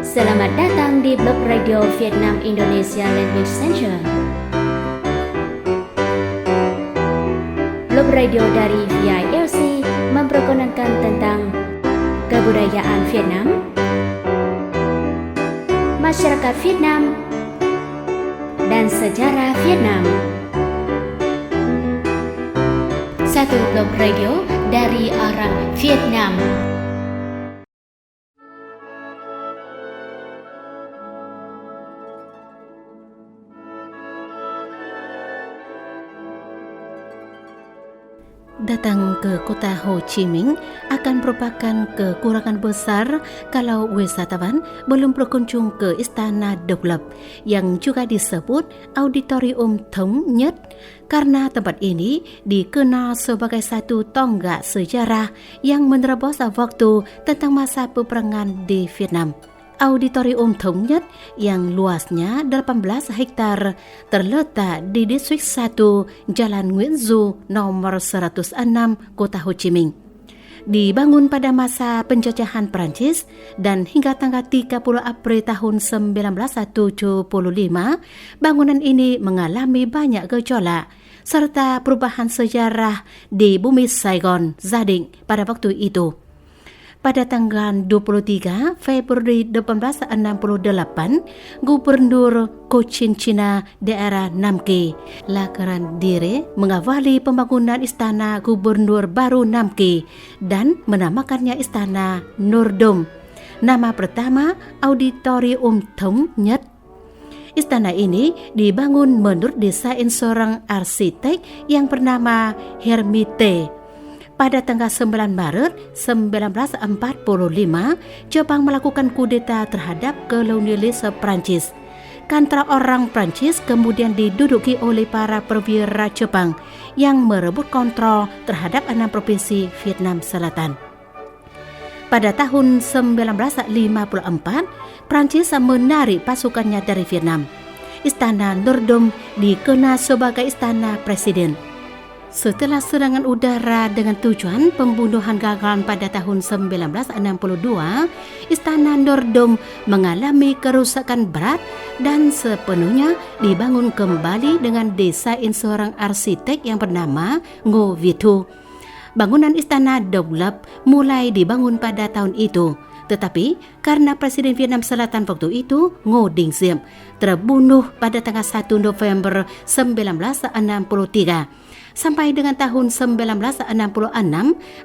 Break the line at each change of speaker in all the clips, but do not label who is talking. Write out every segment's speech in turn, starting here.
Selamat datang di blog radio Vietnam Indonesia Language Center. Blog radio dari VILC memperkenalkan tentang kebudayaan Vietnam, masyarakat Vietnam, dan sejarah Vietnam. Satu blog radio dari arah Vietnam.
Datang ke kota Ho Chi Minh akan merupakan kekurangan besar kalau wisatawan belum berkunjung ke Istana Độc Lập yang juga disebut Auditorium Thống Nhất, karena tempat ini dikenal sebagai satu tonggak sejarah yang menerobos waktu tentang masa peperangan di Vietnam. Auditorium Thống Nhất yang luasnya 18 hektar terletak di Distrik 1 Jalan Nguyễn Du nomor 106 Kota Ho Chi Minh. Dibangun pada masa penjajahan Prancis dan hingga tanggal 30 April tahun 1975, bangunan ini mengalami banyak gejolak serta perubahan sejarah di bumi Saigon, Gia Định pada waktu itu. Pada tanggal 23 Februari 1868, Gubernur Cochin China daerah Nam Kỳ, Lakaran Dire, mengawali pembangunan istana gubernur baru Nam Kỳ dan menamakannya Istana Nur Dom. Nama pertama Auditorium Thống Nhất. Istana ini dibangun menurut desain seorang arsitek yang bernama Hermite. Pada tanggal 9 Maret 1945, Jepang melakukan kudeta terhadap kolonialis Prancis. Kantor orang Prancis kemudian diduduki oleh para perwira Jepang yang merebut kontrol terhadap 6 provinsi Vietnam Selatan. Pada tahun 1954, Prancis menarik pasukannya dari Vietnam. Istana Nur Dom dikenal sebagai Istana Presiden. Setelah serangan udara dengan tujuan pembunuhan gagal pada tahun 1962, Istana Nur Dom mengalami kerusakan berat dan sepenuhnya dibangun kembali dengan desain seorang arsitek yang bernama Ngô Việt Thu. Bangunan Istana Độc Lập mulai dibangun pada tahun itu, tetapi karena Presiden Vietnam Selatan waktu itu, Ngô Đình Diệm, terbunuh pada tanggal 1 November 1963. Sampai dengan tahun 1966,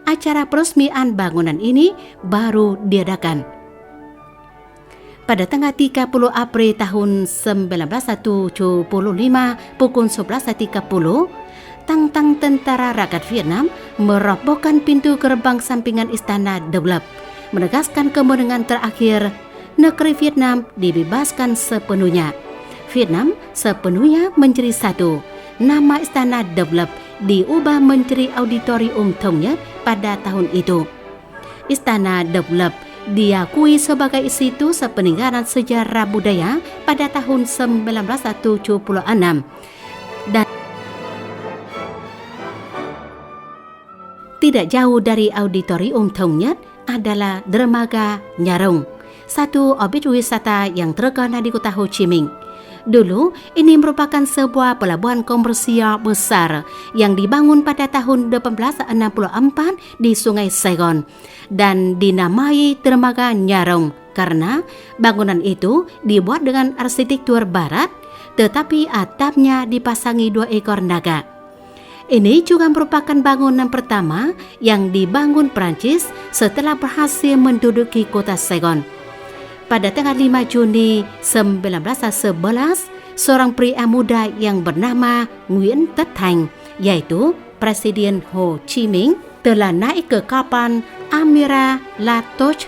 acara peresmian bangunan ini baru diadakan. Pada tanggal 30 April tahun 1975 pukul 11.30, tang-tang tentara rakyat Vietnam merobohkan pintu gerbang sampingan Istana Độc Lập, menegaskan kemenangan terakhir. Negeri Vietnam dibebaskan sepenuhnya. Vietnam sepenuhnya menjadi satu. Nama Istana Độc Lập diubah menjadi Auditorium Thống Nhất pada tahun itu. Istana Độc Lập diakui sebagai situs peninggalan sejarah budaya pada tahun 1976 dan tidak jauh dari Auditorium Thống Nhất adalah Dermaga Nha Rong, satu objek wisata yang terkenal di kota Ho Chi Minh. Dulu, ini merupakan sebuah pelabuhan komersial besar yang dibangun pada tahun 1864 di Sungai Saigon dan dinamai Dermaga Nha Rong karena bangunan itu dibuat dengan arsitektur barat, tetapi atapnya dipasangi 2 ekor naga. Ini juga merupakan bangunan pertama yang dibangun Prancis setelah berhasil menduduki kota Saigon. Pada tanggal 5 Juni 1911, seorang pria muda yang bernama Nguyễn Tất Thành, yaitu Presiden Ho Chi Minh, telah naik ke kapal Amira La Touche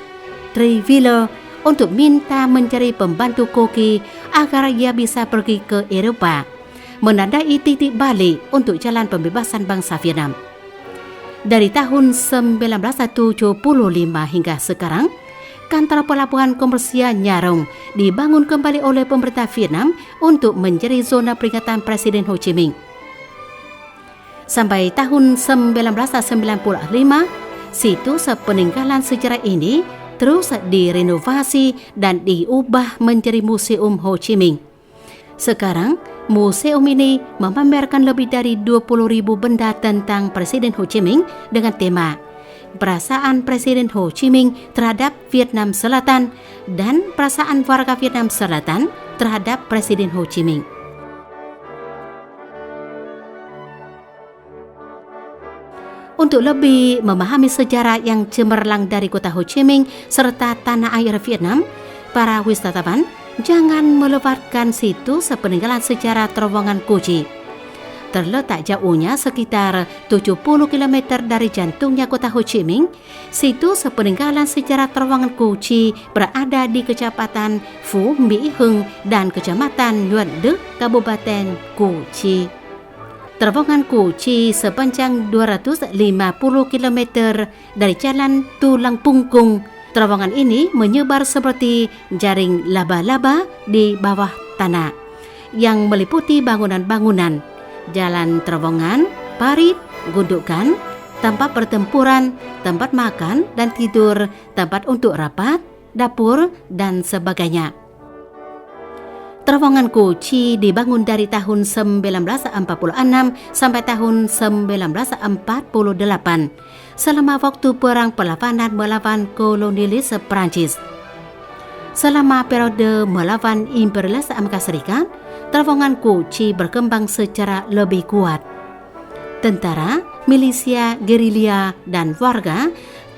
Treville untuk minta mencari pembantu koki agar ia bisa pergi ke Eropa, menandai titik balik untuk jalan pembebasan bangsa Vietnam. Dari tahun 1975 hingga sekarang, kantor pelabuhan komersial Nha Rong dibangun kembali oleh pemerintah Vietnam untuk menjadi zona peringatan Presiden Ho Chi Minh. Sampai tahun 1995, situs peninggalan sejarah ini terus direnovasi dan diubah menjadi Museum Ho Chi Minh. Sekarang, museum ini memamerkan lebih dari 20.000 benda tentang Presiden Ho Chi Minh dengan tema perasaan Presiden Ho Chi Minh terhadap Vietnam Selatan dan perasaan warga Vietnam Selatan terhadap Presiden Ho Chi Minh. Untuk lebih memahami sejarah yang cemerlang dari kota Ho Chi Minh serta tanah air Vietnam, para wisatawan jangan melewatkan situs peninggalan sejarah terowongan Cu Chi. Terletak jauhnya sekitar 70 km dari jantungnya kota Ho Chi Minh, situs peninggalan sejarah terowongan Cu Chi berada di Kecamatan Phu Mỹ Hưng dan Kecamatan Nhuận Đức, Kabupaten Cu Chi. Terowongan Cu Chi sepanjang 250 km dari jalan Tulang Pungkung. Terowongan ini menyebar seperti jaring laba-laba di bawah tanah yang meliputi bangunan-bangunan, jalan terowongan, parit, gundukan, tempat pertempuran, tempat makan dan tidur, tempat untuk rapat, dapur, dan sebagainya. Terowongan Cu Chi dibangun dari tahun 1946 sampai tahun 1948 selama waktu perang perlawanan melawan kolonialis Perancis. Selama periode melawan imperialis Amerika Serikat, terowongan Cu Chi berkembang secara lebih kuat. Tentara, milisia, gerilya, dan warga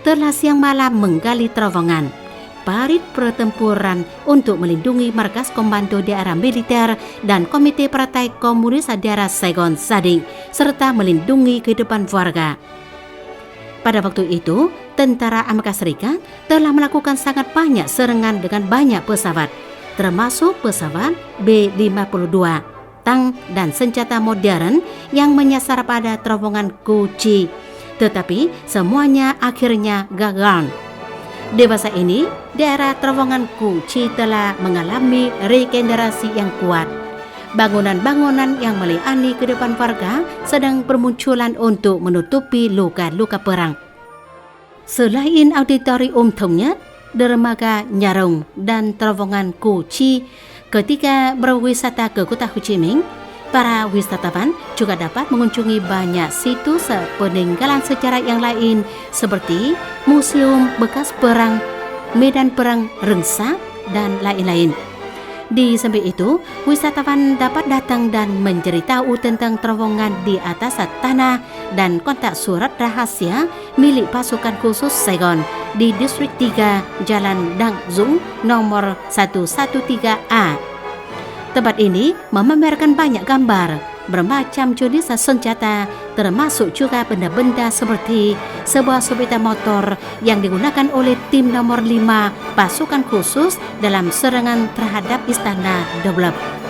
telah siang malam menggali terowongan, parit pertempuran untuk melindungi markas komando daerah militer dan komite Partai Komunis daerah Saigon Sading, serta melindungi kehidupan warga. Pada waktu itu, tentara Amerika Serikat telah melakukan sangat banyak serangan dengan banyak pesawat, termasuk pesawat B-52, tank dan senjata modern yang menyasar pada terowongan Cu Chi. Tetapi semuanya akhirnya gagal. Dewasa ini, daerah terowongan Cu Chi telah mengalami regenerasi yang kuat. Bangunan-bangunan yang melayani kehidupan warga sedang bermunculan untuk menutupi luka-luka perang. Selain auditorium Thống Nhất, dermaga Nhà Rồng, dan terowongan Cu Chi, ketika berwisata ke kota Ho Chi Minh, para wisatawan juga dapat mengunjungi banyak situs peninggalan sejarah yang lain seperti museum bekas perang, medan perang Rengsap, dan lain-lain. Di samping itu, wisatawan dapat datang dan mencari tahu tentang terowongan di atas tanah dan kontak surat rahasia milik pasukan khusus Saigon di Distrik 3, Jalan Dang Dung, nomor 113A. Tempat ini memamerkan banyak gambar, bermacam jenis senjata, termasuk juga benda-benda seperti sebuah sepeda motor yang digunakan oleh tim nomor 5 pasukan khusus dalam serangan terhadap Istana Doblep.